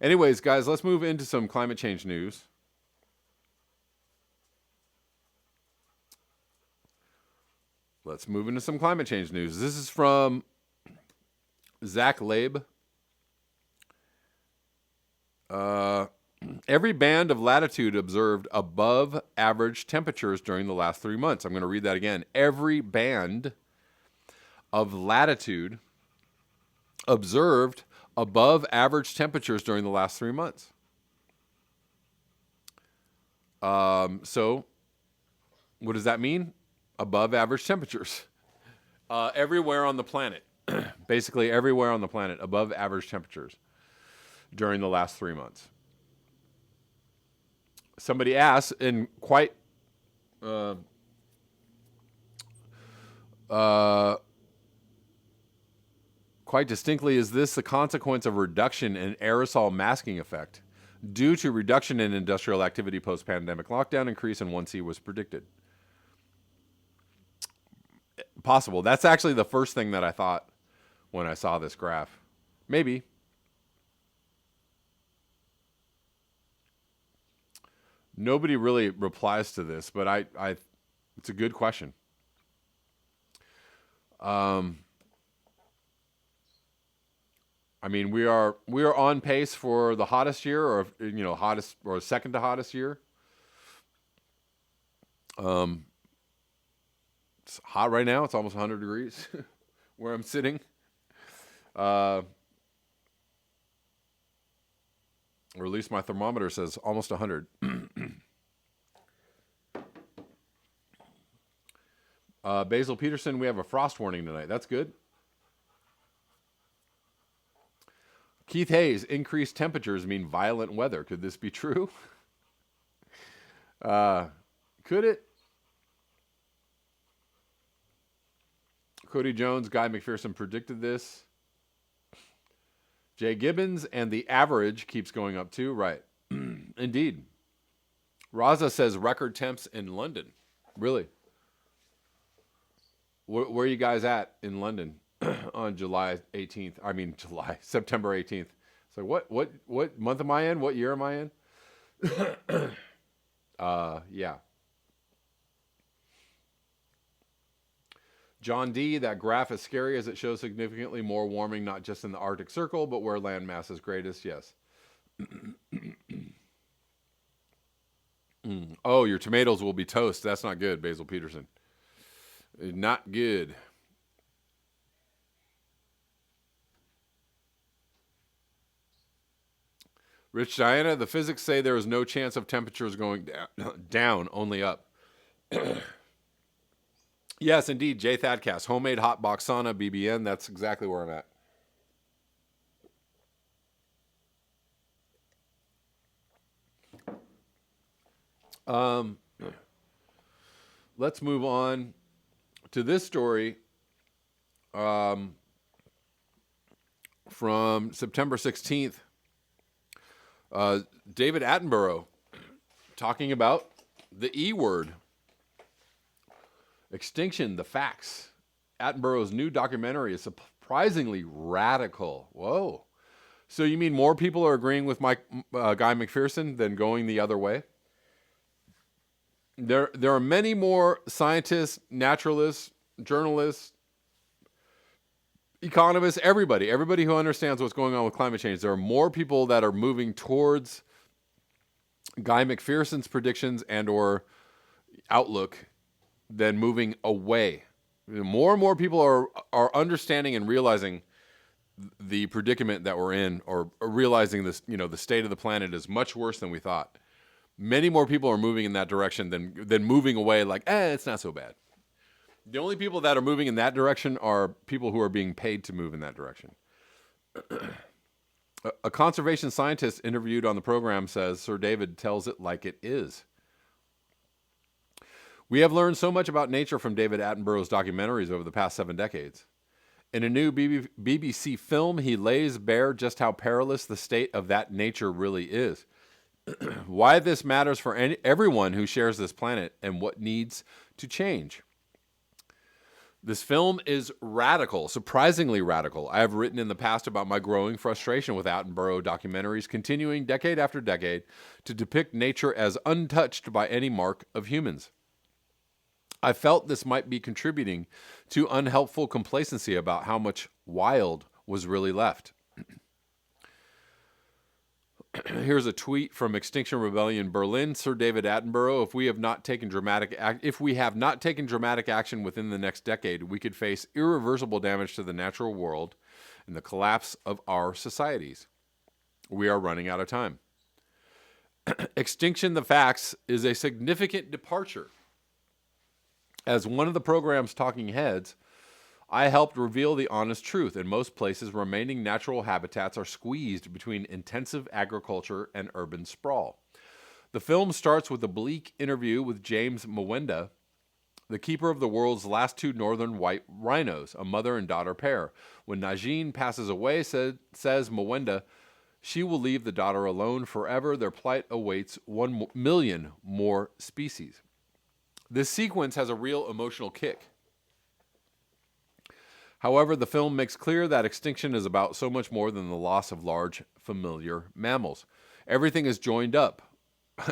Anyways, guys, let's move into some climate change news. This is from Zach Labe. Every band of latitude observed above average temperatures during the last 3 months. I'm going to read that again. Every band of latitude observed above average temperatures during the last 3 months. So what does that mean? Above average temperatures. Everywhere on the planet. Basically everywhere on the planet, above average temperatures during the last 3 months. Somebody asked, and quite distinctly, is this the consequence of reduction in aerosol masking effect due to reduction in industrial activity post-pandemic lockdown increase in 1C was predicted? Possible. That's actually the first thing that I thought when I saw this graph. Maybe. Nobody really replies to this, but I it's a good question. I mean, we are on pace for the hottest year, or hottest or second to hottest year. It's hot right now. It's almost 100 degrees where I'm sitting. Or at least my thermometer says almost 100. Basil Peterson, we have a frost warning tonight. That's good. Keith Hayes, increased temperatures mean violent weather. Could this be true? Could it? Cody Jones, Guy McPherson predicted this. Jay Gibbons, and the average keeps going up too. Right. Indeed. Raza says record temps in London. Really? Where are you guys at in London on September 18th? So what month am I in? What year am I in? Yeah. John D., that graph is scary as it shows significantly more warming, not just in the Arctic Circle, but where land mass is greatest. Yes. Oh, your tomatoes will be toast. That's not good, Basil Peterson. Not good. Rich Diana, the physics say there is no chance of temperatures going down, only up. Yes, indeed, Jay Thadcast. Homemade hot box sauna, BBN. That's exactly where I'm at. Let's move on to this story from September 16th. David Attenborough talking about the E word. Extinction, the Facts. Attenborough's new documentary is surprisingly radical. Whoa. So you mean more people are agreeing with Guy McPherson than going the other way? There are many more scientists, naturalists, journalists, economists, everybody who understands what's going on with climate change. There are more people that are moving towards Guy McPherson's predictions and or outlook than moving away. More and more people are understanding and realizing the predicament that we're in, or realizing this, the state of the planet is much worse than we thought. Many more people are moving in that direction than moving away like, it's not so bad. The only people that are moving in that direction are people who are being paid to move in that direction. A conservation scientist interviewed on the program says Sir David tells it like it is. We have learned so much about nature from David Attenborough's documentaries over the past 7 decades. In a new BBC film, he lays bare just how perilous the state of that nature really is. Why this matters for everyone who shares this planet and what needs to change. This film is radical, surprisingly radical. I have written in the past about my growing frustration with Attenborough documentaries continuing decade after decade to depict nature as untouched by any mark of humans. I felt this might be contributing to unhelpful complacency about how much wild was really left. Here's a tweet from Extinction Rebellion Berlin. Sir David Attenborough, if we have not taken dramatic action within the next decade, we could face irreversible damage to the natural world and the collapse of our societies. We are running out of time. Extinction the Facts is a significant departure. As one of the program's talking heads, I helped reveal the honest truth. In most places, remaining natural habitats are squeezed between intensive agriculture and urban sprawl. The film starts with a bleak interview with James Mwenda, the keeper of the world's last two northern white rhinos, a mother and daughter pair. When Najin passes away, says Mwenda, she will leave the daughter alone forever. Their plight awaits 1 million more species. This sequence has a real emotional kick. However, the film makes clear that extinction is about so much more than the loss of large, familiar mammals. Everything is joined up.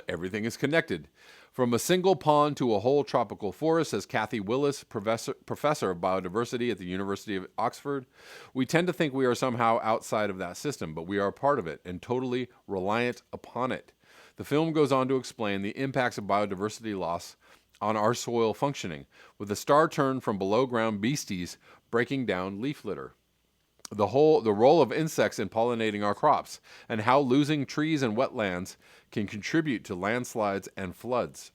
Everything is connected. From a single pond to a whole tropical forest, says Kathy Willis, professor of biodiversity at the University of Oxford. We tend to think we are somehow outside of that system, but we are a part of it and totally reliant upon it. The film goes on to explain the impacts of biodiversity loss on our soil functioning, with a star turn from below-ground beasties breaking down leaf litter. The role of insects in pollinating our crops, and how losing trees and wetlands can contribute to landslides and floods.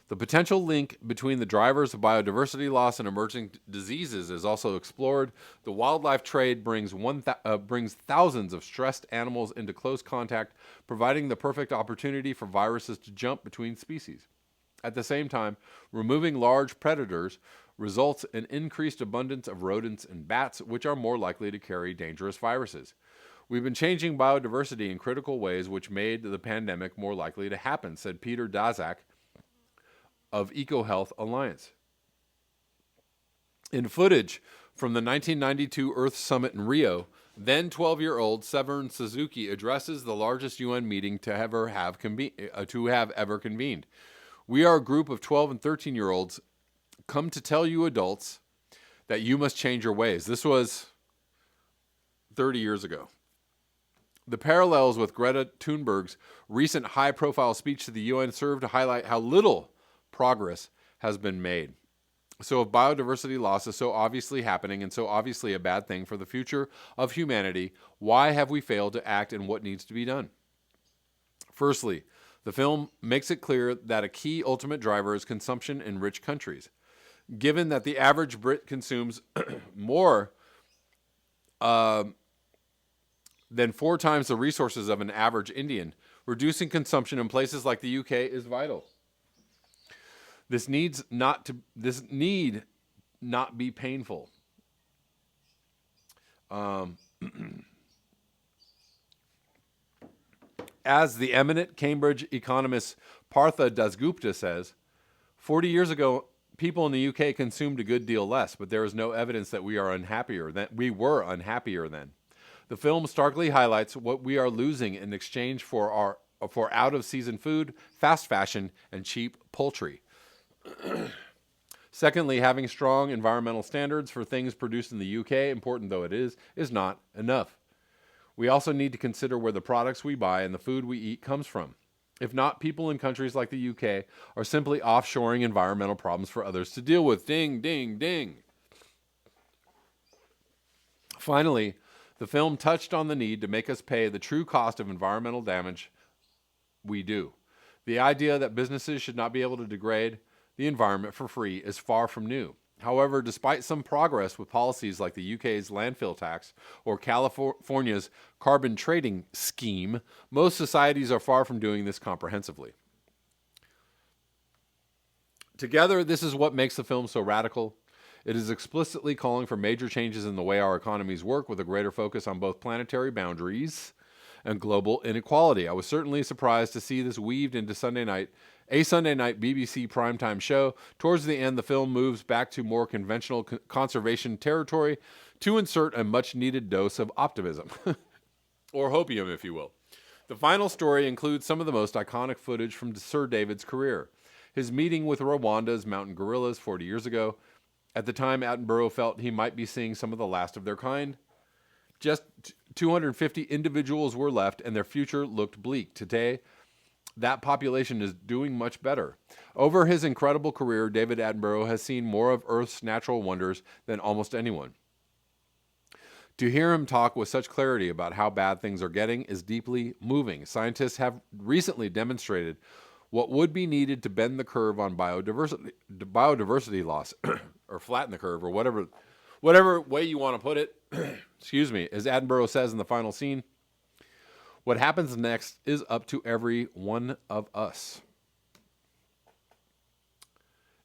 The potential link between the drivers of biodiversity loss and emerging diseases is also explored. The wildlife trade brings thousands of stressed animals into close contact, providing the perfect opportunity for viruses to jump between species. At the same time, removing large predators results in increased abundance of rodents and bats, which are more likely to carry dangerous viruses. We've been changing biodiversity in critical ways, which made the pandemic more likely to happen, said Peter Daszak of EcoHealth Alliance. In footage from the 1992 Earth Summit in Rio, then 12-year-old Severin Suzuki addresses the largest UN meeting to have ever convened. We are a group of 12 and 13-year-olds come to tell you adults that you must change your ways. This was 30 years ago. The parallels with Greta Thunberg's recent high-profile speech to the UN serve to highlight how little progress has been made. So if biodiversity loss is so obviously happening and so obviously a bad thing for the future of humanity, why have we failed to act and what needs to be done? Firstly, the film makes it clear that a key ultimate driver is consumption in rich countries. Given that the average Brit consumes more than 4 times the resources of an average Indian, reducing consumption in places like the UK is vital. This need not be painful. As the eminent Cambridge economist Partha Dasgupta says, 40 years ago, people in the UK consumed a good deal less, but there is no evidence that we were unhappier then. The film starkly highlights what we are losing in exchange for out-of-season food, fast fashion, and cheap poultry. Secondly, having strong environmental standards for things produced in the UK, important though it is not enough. We also need to consider where the products we buy and the food we eat comes from. If not, people in countries like the UK are simply offshoring environmental problems for others to deal with. Ding, ding, ding. Finally, the film touched on the need to make us pay the true cost of environmental damage we do. The idea that businesses should not be able to degrade the environment for free is far from new. However, despite some progress with policies like the UK's landfill tax or California's carbon trading scheme, most societies are far from doing this comprehensively. Together, this is what makes the film so radical. It is explicitly calling for major changes in the way our economies work, with a greater focus on both planetary boundaries and global inequality. I was certainly surprised to see this weaved into Sunday night a Sunday night BBC primetime show. Towards the end, the film moves back to more conventional conservation territory to insert a much-needed dose of optimism, or hopium, if you will. The final story includes some of the most iconic footage from Sir David's career. His meeting with Rwanda's mountain gorillas 40 years ago. At the time, Attenborough felt he might be seeing some of the last of their kind. Just 250 individuals were left, and their future looked bleak. Today, that population is doing much better. Over his incredible career, David Attenborough has seen more of Earth's natural wonders than almost anyone. To hear him talk with such clarity about how bad things are getting is deeply moving. Scientists have recently demonstrated what would be needed to bend the curve on biodiversity loss, or flatten the curve, or whatever way you want to put it. Excuse me. As Attenborough says in the final scene, what happens next is up to every one of us.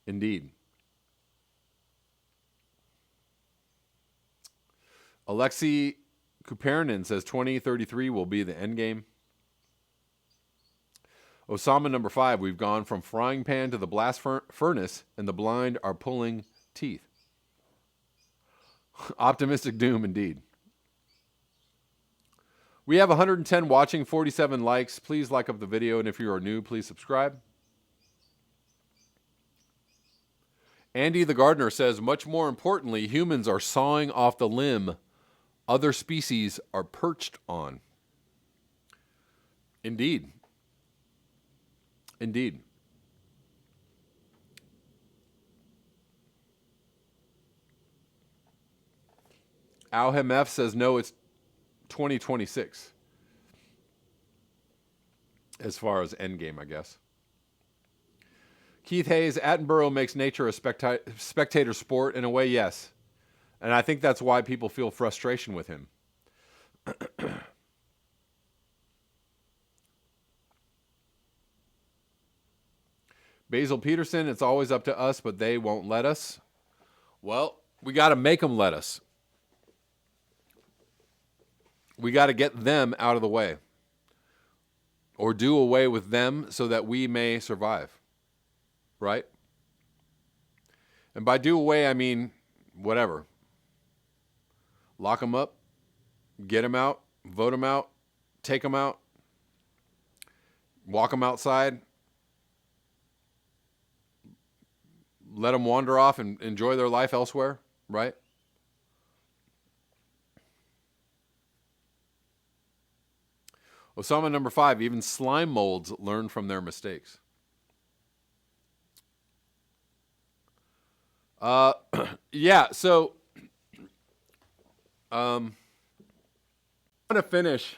Indeed. Alexei Kupernin says 2033 will be the end game. Osama number 5, we've gone from frying pan to the blast furnace, and the blind are pulling teeth. Optimistic doom indeed. We have 110 watching, 47 likes. Please like up the video, and if you are new, please subscribe. Andy the Gardener says, much more importantly, humans are sawing off the limb other species are perched on. Indeed. Indeed. Al-Hemef says, no, it's 2026. As far as endgame, I guess. Keith Hayes, Attenborough makes nature a spectator sport. In a way, yes. And I think that's why people feel frustration with him. Basil Peterson, it's always up to us, but they won't let us. Well, we got to make them let us. We got to get them out of the way. Or do away with them so that we may survive. Right? And by do away, I mean whatever. Lock them up, get them out, vote them out, take them out, walk them outside, let them wander off and enjoy their life elsewhere, right? Osama number 5, even slime molds learn from their mistakes. Yeah, so I'm going to finish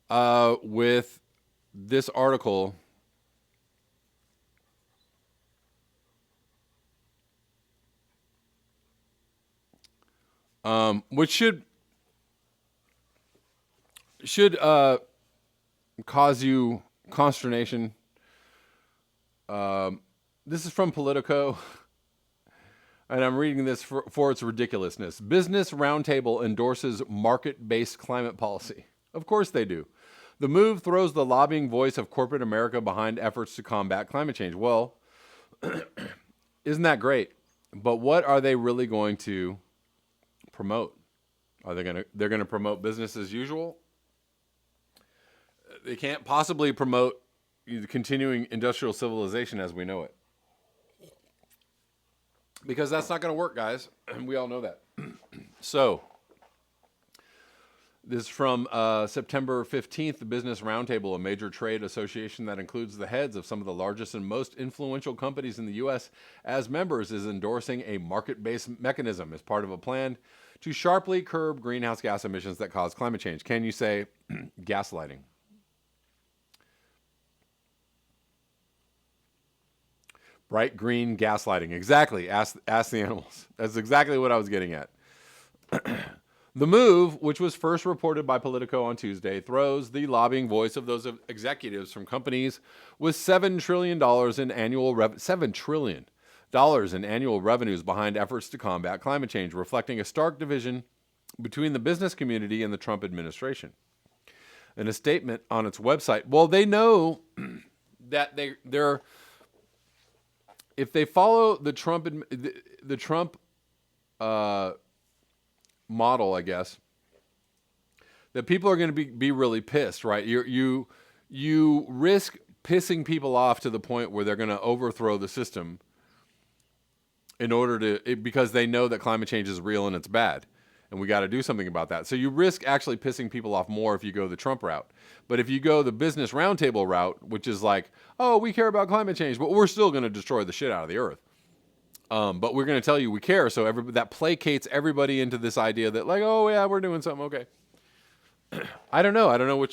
with this article which should cause you consternation. This is from Politico. And I'm reading this for its ridiculousness. Business Roundtable endorses market-based climate policy. Of course they do. The move throws the lobbying voice of corporate America behind efforts to combat climate change. Well, isn't that great? But what are they really going to promote? They're going to promote business as usual? They can't possibly promote the continuing industrial civilization as we know it. Because that's not going to work, guys. We all know that. So, this is from September 15th, the Business Roundtable, a major trade association that includes the heads of some of the largest and most influential companies in the U.S. as members, is endorsing a market-based mechanism as part of a plan to sharply curb greenhouse gas emissions that cause climate change. Can you say gaslighting? Bright green gaslighting. Exactly. Ask the animals. That's exactly what I was getting at. The move, which was first reported by Politico on Tuesday, throws the lobbying voice of those executives from companies with $7 trillion in annual $7 trillion in annual revenues behind efforts to combat climate change, reflecting a stark division between the business community and the Trump administration. In a statement on its website, well, they know that they're if they follow the Trump model, I guess, that people are going to be really pissed, right? You risk pissing people off to the point where they're going to overthrow the system in order because they know that climate change is real and it's bad, and we got to do something about that. So you risk actually pissing people off more if you go the Trump route. But if you go the business roundtable route, which is like, oh, we care about climate change, but we're still going to destroy the shit out of the earth. But we're going to tell you we care, so that placates everybody into this idea that like, oh yeah, we're doing something, okay. I don't know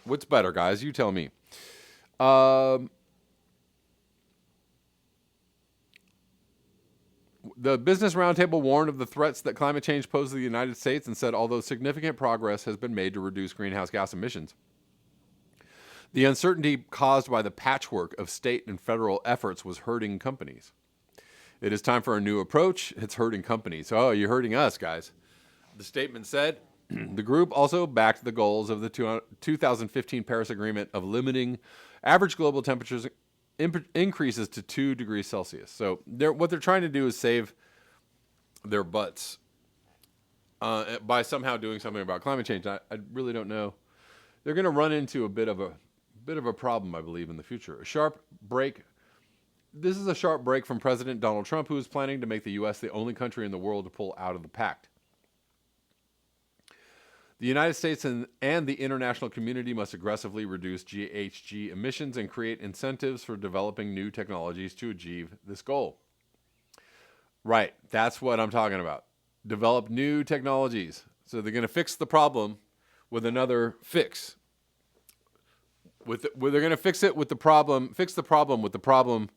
what's better, guys. You tell me. The Business Roundtable warned of the threats that climate change poses to the United States and said, although significant progress has been made to reduce greenhouse gas emissions, the uncertainty caused by the patchwork of state and federal efforts was hurting companies. It is time for a new approach. It's hurting companies. Oh, you're hurting us, guys. The statement said, the group also backed the goals of the 2015 Paris Agreement of limiting average global temperatures increases to 2 degrees Celsius. So what they're trying to do is save their butts by somehow doing something about climate change. I really don't know. They're going to run into a bit of a problem, I believe, in the future. A sharp break. This is a sharp break from President Donald Trump, who is planning to make the U.S. the only country in the world to pull out of the pact. The United States and the international community must aggressively reduce GHG emissions and create incentives for developing new technologies to achieve this goal. Right, that's what I'm talking about. Develop new technologies. So they're going to fix the problem with another fix. They're going to fix the problem with the problem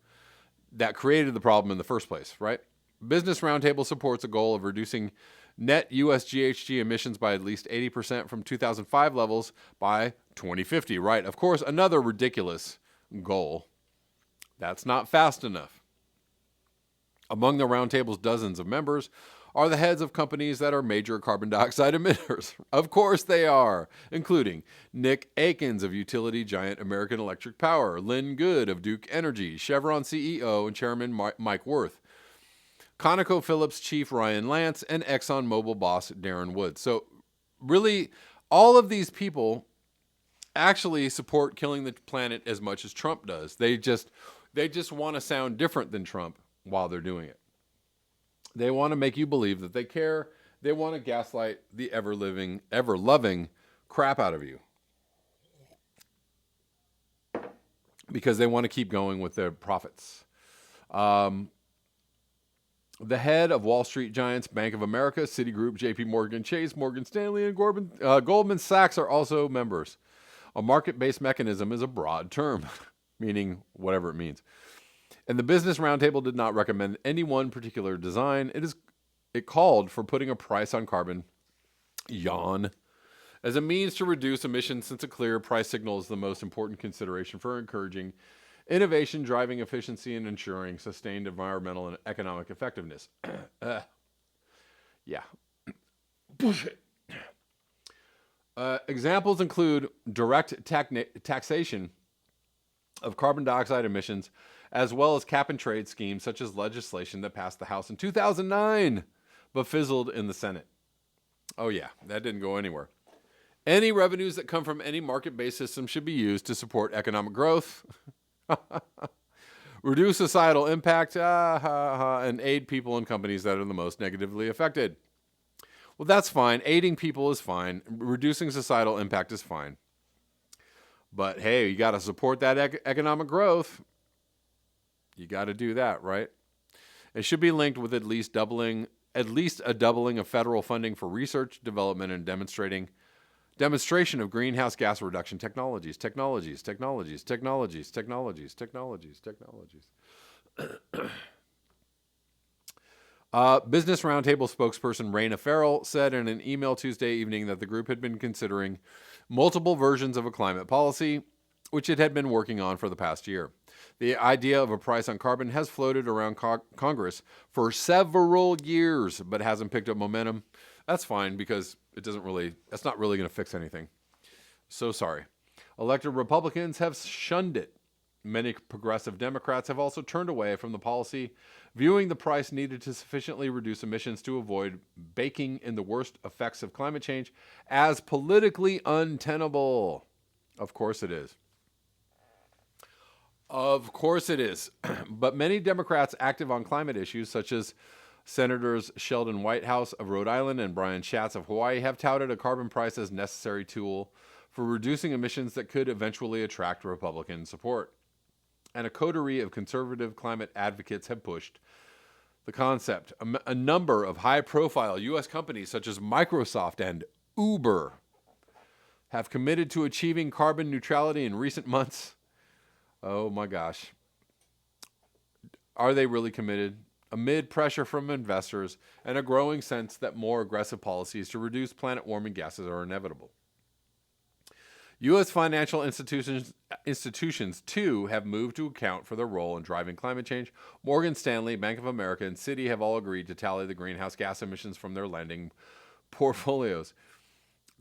that created the problem in the first place, right? Business Roundtable supports a goal of reducing net U.S. GHG emissions by at least 80% from 2005 levels by 2050, right? Of course, another ridiculous goal. That's not fast enough. Among the Roundtable's dozens of members are the heads of companies that are major carbon dioxide emitters. Of course they are, including Nick Akins of utility giant American Electric Power, Lynn Good of Duke Energy, Chevron CEO and Chairman Mike Wirth, ConocoPhillips chief Ryan Lance, and ExxonMobil boss Darren Woods. So really, all of these people actually support killing the planet as much as Trump does. They just want to sound different than Trump while they're doing it. They want to make you believe that they care. They want to gaslight the ever-loving crap out of you, because they want to keep going with their profits. The head of Wall Street giants Bank of America, Citigroup, JP Morgan Chase, Morgan Stanley, and Goldman Sachs are also members. A market-based mechanism is a broad term, meaning whatever it means. And the Business Roundtable did not recommend any one particular design. It called for putting a price on carbon, yawn, as a means to reduce emissions, since a clear price signal is the most important consideration for encouraging innovation, driving efficiency, and ensuring sustained environmental and economic effectiveness. Yeah. Bullshit. Examples include direct taxation of carbon dioxide emissions, as well as cap-and-trade schemes such as legislation that passed the House in 2009, but fizzled in the Senate. Oh yeah, that didn't go anywhere. Any revenues that come from any market-based system should be used to support economic growth, reduce societal impact, and aid people and companies that are the most negatively affected. Well, that's fine. Aiding people is fine. Reducing societal impact is fine. But hey, you got to support that economic growth. You got to do that, right? It should be linked with at least a doubling of federal funding for research, development, and demonstration of greenhouse gas reduction technologies. Business Roundtable spokesperson Raina Farrell said in an email Tuesday evening that the group had been considering multiple versions of a climate policy, which it had been working on for the past year. The idea of a price on carbon has floated around Congress for several years, but hasn't picked up momentum. That's fine, because that's not really going to fix anything. So sorry. Elected Republicans have shunned it. many progressive Democrats have also turned away from the policy, viewing the price needed to sufficiently reduce emissions to avoid baking in the worst effects of climate change as politically untenable. Of course it is. Of course it is. But many Democrats active on climate issues, such as Senators Sheldon Whitehouse of Rhode Island and Brian Schatz of Hawaii, have touted a carbon price as a necessary tool for reducing emissions that could eventually attract Republican support. And a coterie of conservative climate advocates have pushed the concept. A number of high-profile U.S. companies such as Microsoft and Uber have committed to achieving carbon neutrality in recent months. Oh my gosh. Are they really committed? Amid pressure from investors and a growing sense that more aggressive policies to reduce planet-warming gases are inevitable. U.S. financial institutions, too, have moved to account for their role in driving climate change. Morgan Stanley, Bank of America, and Citi have all agreed to tally the greenhouse gas emissions from their lending portfolios.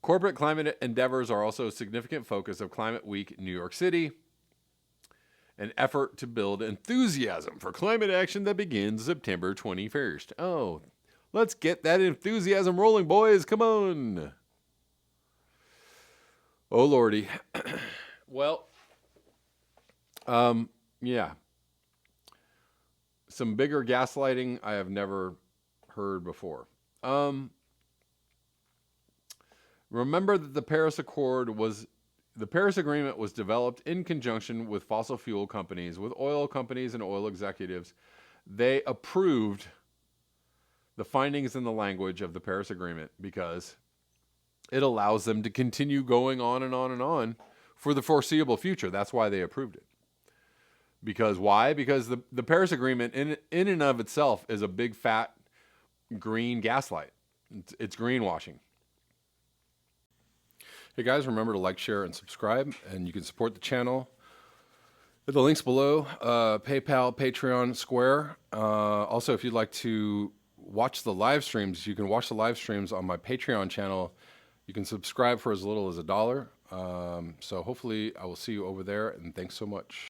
Corporate climate endeavors are also a significant focus of Climate Week in New York City, an effort to build enthusiasm for climate action that begins September 21st. Oh, let's get that enthusiasm rolling, boys. Come on. Oh, Lordy. Well, yeah. Some bigger gaslighting I have never heard before. Remember that the Paris Agreement was developed in conjunction with fossil fuel companies, with oil companies and oil executives. They approved the findings and the language of the Paris Agreement because it allows them to continue going on and on and on for the foreseeable future. That's why they approved it. Because why? Because the Paris Agreement in and of itself is a big fat green gaslight. It's greenwashing. Hey guys, remember to like, share, and subscribe, and you can support the channel. The links below, PayPal, Patreon, Square. Also, if you'd like to watch the live streams, you can watch the live streams on my Patreon channel. You can subscribe for as little as $1. So hopefully I will see you over there, and thanks so much.